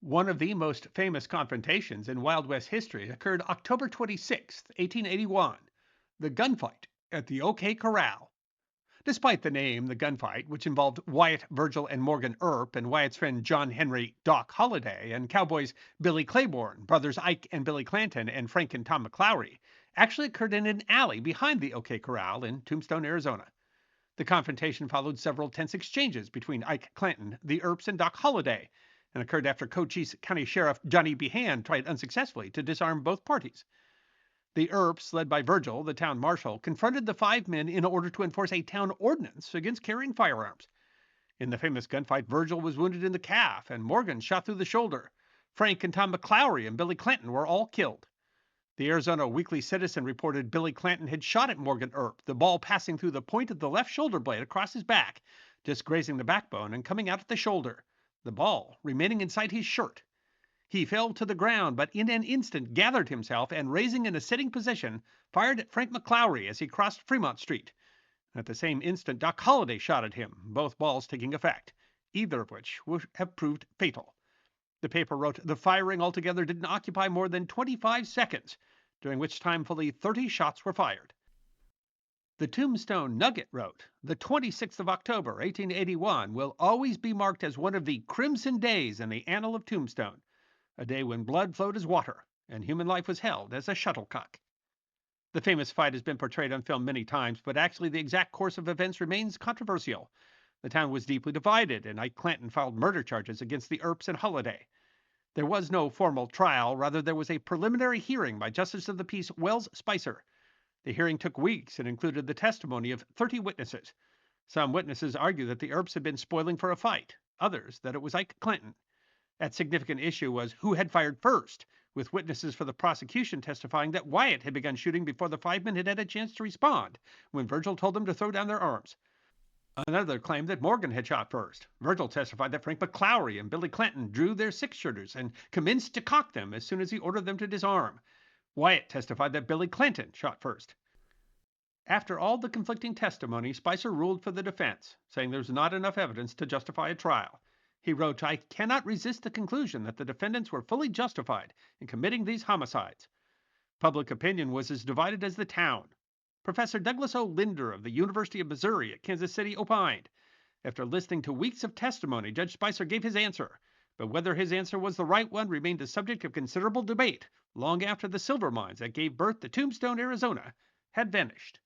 One of the most famous confrontations in Wild West history occurred October 26, 1881, the gunfight at the OK Corral. Despite the name, the gunfight, which involved Wyatt, Virgil, and Morgan Earp, and Wyatt's friend John Henry Doc Holliday, and cowboys Billy Claiborne, brothers Ike and Billy Clanton, and Frank and Tom McClowry, actually occurred in an alley behind the OK Corral in Tombstone, Arizona. The confrontation followed several tense exchanges between Ike Clanton, the Earps, and Doc Holliday, and occurred after Cochise County Sheriff Johnny Behan tried unsuccessfully to disarm both parties. The Earps, led by Virgil, the town marshal, confronted the five men in order to enforce a town ordinance against carrying firearms. In the famous gunfight, Virgil was wounded in the calf, and Morgan shot through the shoulder. Frank and Tom McClowry and Billy Clanton were all killed. The Arizona Weekly Citizen reported Billy Clanton had shot at Morgan Earp, the ball passing through the point of the left shoulder blade across his back, just grazing the backbone and coming out at the shoulder, the ball remaining inside his shirt. He fell to the ground, but in an instant gathered himself and, raising in a sitting position, fired at Frank McClowry as he crossed Fremont Street. At the same instant, Doc Holliday shot at him, both balls taking effect, either of which would have proved fatal. The paper wrote the firing altogether didn't occupy more than 25 seconds, during which time fully 30 shots were fired. The Tombstone Nugget wrote, "The 26th of October, 1881, will always be marked as one of the crimson days in the annal of Tombstone, a day when blood flowed as water and human life was held as a shuttlecock." The famous fight has been portrayed on film many times, but actually the exact course of events remains controversial. The town was deeply divided, and Ike Clanton filed murder charges against the Earps and Holliday. There was no formal trial, rather there was a preliminary hearing by Justice of the Peace Wells Spicer. The hearing took weeks and included the testimony of 30 witnesses. Some witnesses argued that the Earps had been spoiling for a fight, others that it was Ike Clanton. That significant issue was who had fired first, with witnesses for the prosecution testifying that Wyatt had begun shooting before the five men had had a chance to respond, when Virgil told them to throw down their arms. Another claimed that Morgan had shot first. Virgil testified that Frank McClowry and Billy Clanton drew their six-shooters and commenced to cock them as soon as he ordered them to disarm. Wyatt testified that Billy Clanton shot first. After all the conflicting testimony, Spicer ruled for the defense, saying there was not enough evidence to justify a trial. He wrote, "I cannot resist the conclusion that the defendants were fully justified in committing these homicides." Public opinion was as divided as the town. Professor Douglas O. Linder of the University of Missouri at Kansas City opined. After listening to weeks of testimony, Judge Spicer gave his answer, but whether his answer was the right one remained a subject of considerable debate long after the silver mines that gave birth to Tombstone, Arizona, had vanished.